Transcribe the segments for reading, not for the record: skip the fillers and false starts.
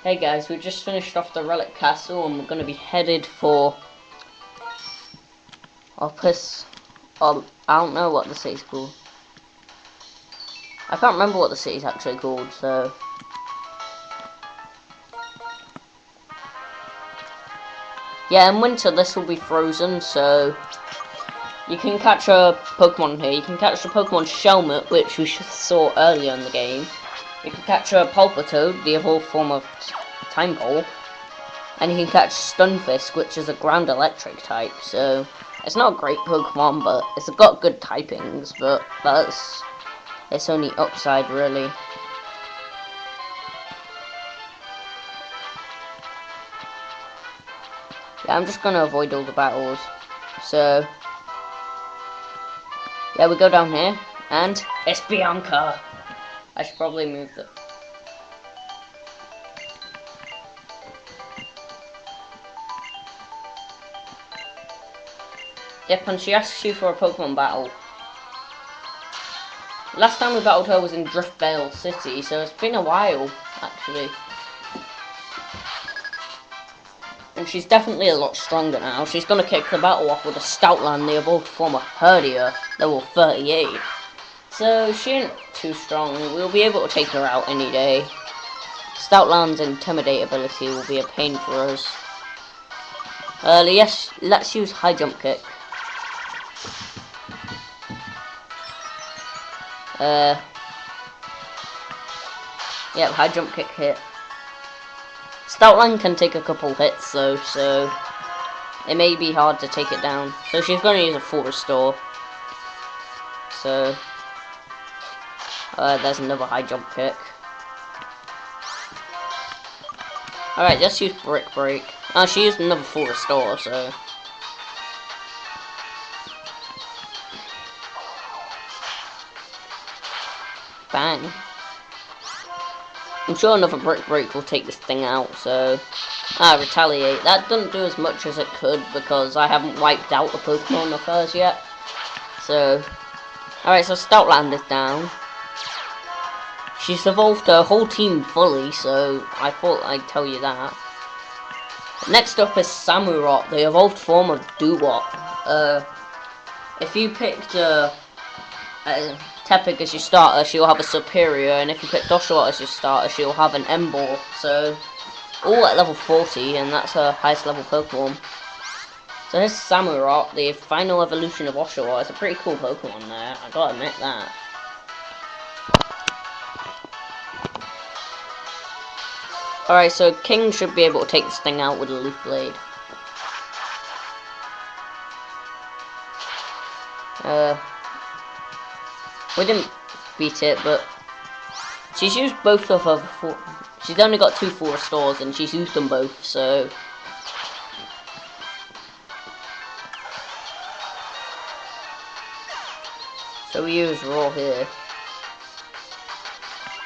Hey guys, we just finished off the Relic Castle and we're going to be headed for Opus. I don't know what the city's called. I can't remember what the city's actually called, so... Yeah, in winter this will be frozen, so... You can catch a Pokemon here. You can catch the Pokemon Shelmet, which we saw earlier in the game. You can catch a Palpitoad, the evolved form of Time Ball. And you can catch Stunfisk, which is a ground electric type, so... It's not a great Pokemon, but it's got good typings, but that's its only upside, really. Yeah, I'm just gonna avoid all the battles. So, yeah, we go down here, and it's Bianca! I should probably move the... Yep, and she asks you for a Pokemon battle. Last time we battled her was in Driftvale City, so it's been a while, actually. And she's definitely a lot stronger now. She's gonna kick the battle off with a Stoutland, the evolved form of Herdia, level 38. So she ain't too strong. We'll be able to take her out any day. Stoutland's Intimidate ability will be a pain for us. Yes, let's use High Jump Kick. Yep, High Jump Kick hit. Stoutland can take a couple hits though, so it may be hard to take it down. So she's going to use a full restore. So there's another High Jump Kick. Alright, let's use Brick Break. She used another full restore, so... Bang. I'm sure another Brick Break will take this thing out, so... Retaliate. That doesn't do as much as it could, because I haven't wiped out the Pokemon of hers yet. So... Alright, so Stoutland is down. She's evolved her whole team fully, so I thought I'd tell you that. Next up is Samurott, the evolved form of Dewott. If you picked Tepig as your starter, she'll have a Superior, and if you pick Oshawott as your starter, she'll have an Emboar. So, all at level 40, and that's her highest level Pokemon. So here's Samurott, the final evolution of Oshawott. It's a pretty cool Pokemon there, I gotta admit that. Alright, so King should be able to take this thing out with a Leaf Blade. We didn't beat it, but she's used both of her she's only got 2 full restores, and she's used them both, so... So we use Raw here.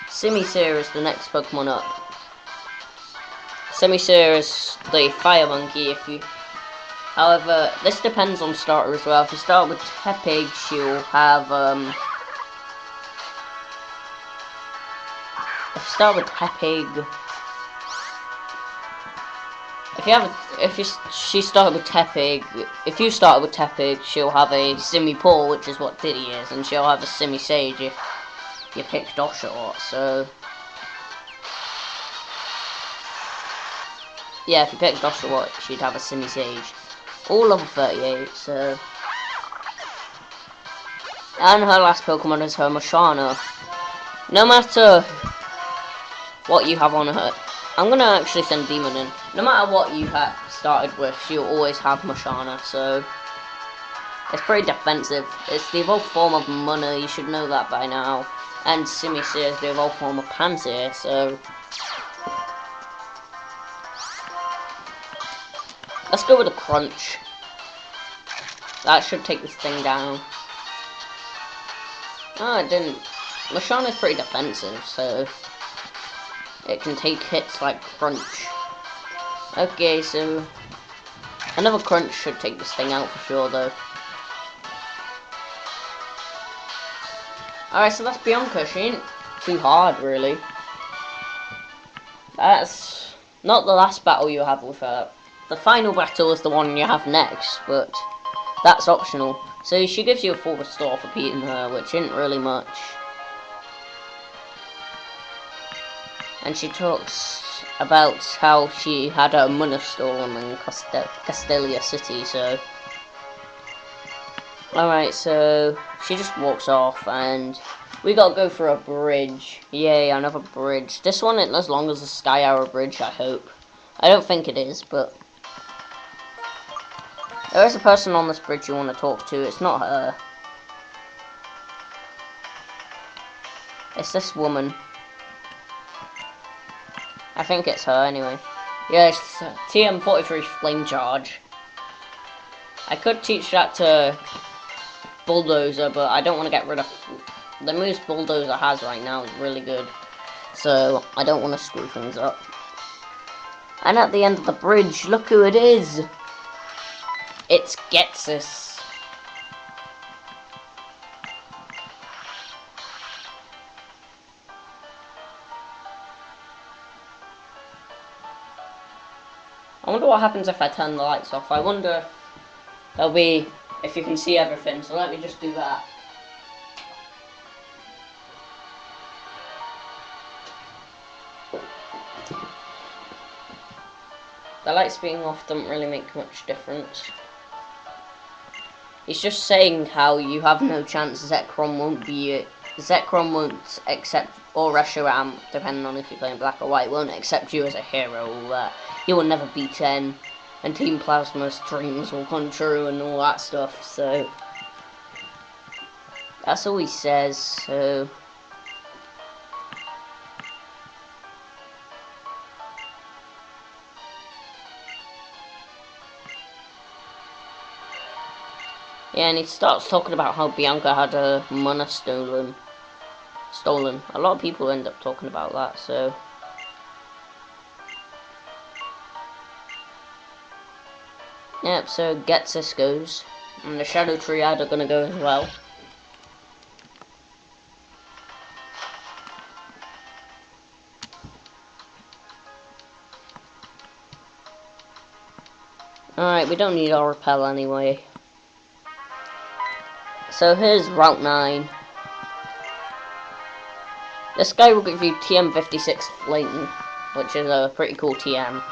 Simisear is the next Pokemon up. Simisear is the Fire Monkey if you... However, this depends on starter as well. If you start with Tepig, she'll have, If you start with Tepig... She started with Tepig, if you started with Tepig, she'll have a Simipour, which is what Diddy is, and she'll have a Simisage if you picked Oshawott, so... Yeah, if you picked Oshawott, she'd have a Simisage. All level 38, so... And her last Pokemon is her Mashana. No matter what you have on her... I'm gonna actually send Demon in. No matter what you have started with, she'll always have Mashana, so... It's pretty defensive. It's the evolved form of Munna, you should know that by now. And Simisear is the evolved form of Pansear, so... Let's go with a Crunch. That should take this thing down. Oh, it didn't. Mashana's pretty defensive, so... It can take hits like Crunch. Okay, so... Another Crunch should take this thing out for sure, though. Alright, so that's Bianca. She ain't too hard, really. That's not the last battle you have with her. The final battle is the one you have next, but that's optional. So she gives you a full restore for beating her, which isn't really much. And she talks about how she had her money stolen in Castelia City, so... Alright, so she just walks off, and we gotta go for a bridge. Yay, another bridge. This one isn't as long as the Sky Arrow Bridge, I hope. I don't think it is, but... There is a person on this bridge you want to talk to. It's not her. It's this woman. I think it's her, anyway. Yes, TM43 Flame Charge. I could teach that to Bulldozer, but I don't want to get rid of... The moves Bulldozer has right now is really good. So, I don't want to screw things up. And at the end of the bridge, look who it is! It's Getsis. I wonder what happens if I turn the lights off. I wonder if there'll be... if you can see everything, so let me just do that. The lights being off doesn't really make much difference. He's just saying how you have no chance Zekrom won't accept, or Reshiram, depending on if you're playing black or white, won't accept you as a hero, or that you will never be 10, and Team Plasma's dreams will come true and all that stuff, so... That's all he says, so... Yeah, and he starts talking about how Bianca had her money stolen. A lot of people end up talking about that, so... Yep, so Getsis goes. And the Shadow Triad are gonna go as well. Alright, we don't need our repel anyway. So here's Route 9. This guy will give you TM56 Fling, which is a pretty cool TM.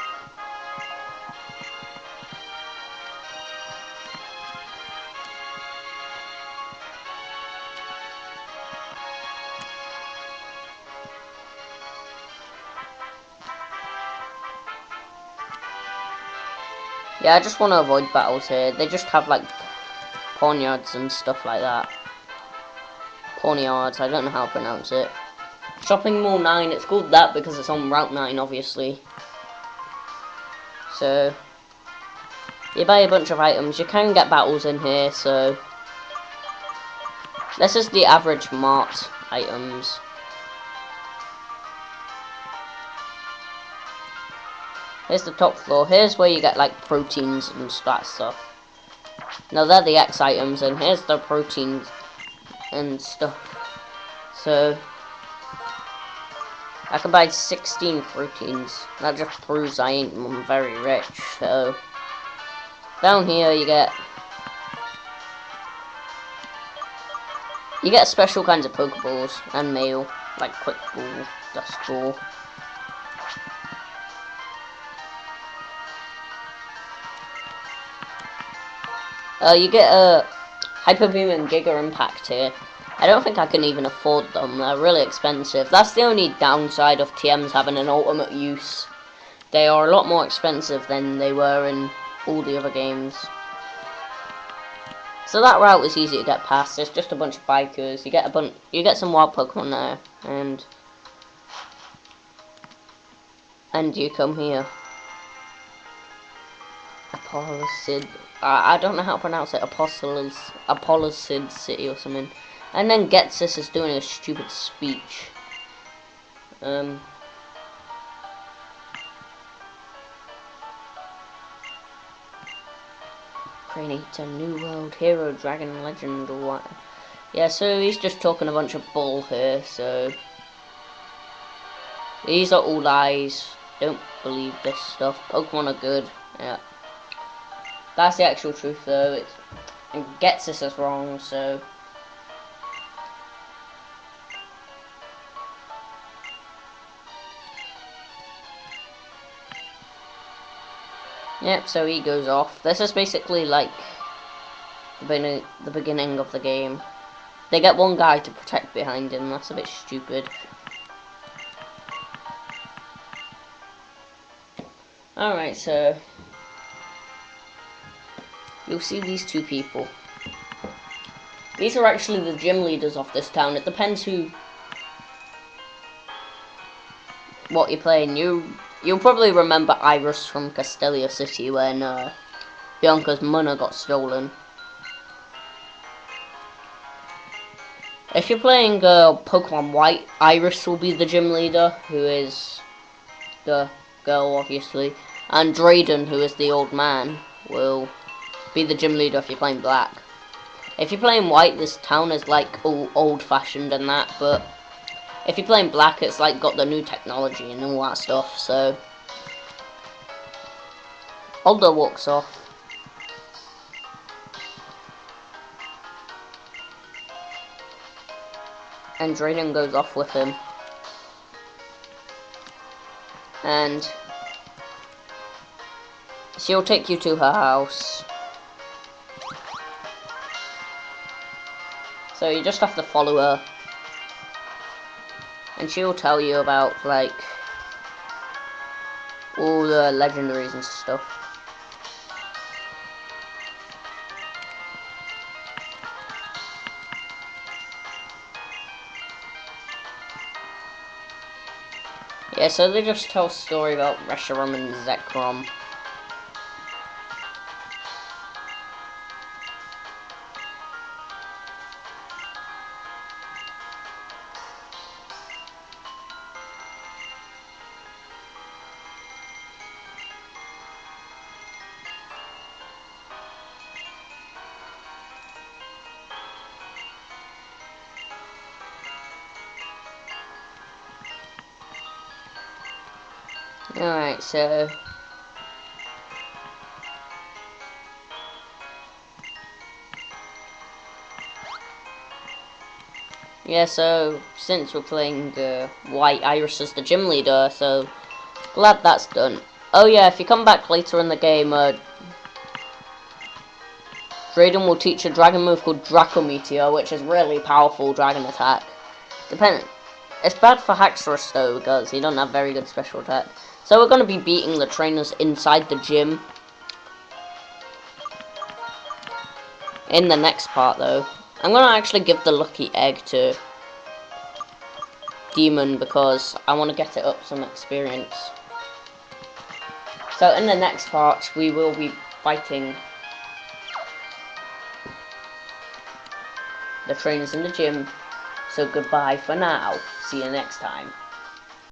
Yeah, I just want to avoid battles here. They just have like poniards and stuff like that. Poniards, I don't know how to pronounce it. Shopping Mall 9, it's called that because it's on Route 9, obviously. So, you buy a bunch of items. You can get battles in here, so... This is the average marked items. Here's the top floor. Here's where you get like proteins and that stuff. Now they're the X items, and here's the proteins and stuff. So I can buy 16 proteins. That just proves I ain't very rich. So down here you get special kinds of Pokeballs and mail, like Quick Ball, Dust Ball. You get a Hyper Beam and Giga Impact here. I don't think I can even afford them. They're really expensive. That's the only downside of TMs having an ultimate use. They are a lot more expensive than they were in all the other games. So that route is easy to get past. There's just a bunch of bikers. You get some wild Pokemon there, and you come here. Apollicid. I don't know how to pronounce it. Apollicid City or something. And then Getsis is doing a stupid speech. Create a new world, hero, dragon, legend, or what? Yeah, so he's just talking a bunch of bull here, so... These are all lies. Don't believe this stuff. Pokemon are good. Yeah. That's the actual truth though. It gets us as wrong, so. Yep, so he goes off. This is basically like the beginning of the game. They get one guy to protect behind him. That's a bit stupid. Alright, so you'll see these two people. These are actually the gym leaders of this town. It depends what you're playing. You'll probably remember Iris from Castelia City when Bianca's mana got stolen. If you're playing Pokemon White, Iris will be the gym leader, who is the girl, obviously. And Drayden, who is the old man, will be the gym leader if you're playing Black. If you're playing White, this town is like all old-fashioned and that, but if you're playing Black, it's like got the new technology and all that stuff, so. Aldo walks off. And Drayden goes off with him. And she'll take you to her house. So you just have to follow her. And she'll tell you about, like, all the legendaries and stuff. Yeah, so they just tell a story about Reshiram and Zekrom. Alright, so yeah, so since we're playing White, Iris is the gym leader, so glad that's done. Oh yeah, if you come back later in the game, Drayden will teach a dragon move called Draco Meteor, which is really powerful dragon attack. It's bad for Haxorus though, because he don't have very good special attack. So we're going to be beating the trainers inside the gym. In the next part though. I'm going to actually give the lucky egg to Demon because I want to get it up some experience. So in the next part we will be fighting the trainers in the gym. So goodbye for now. See you next time.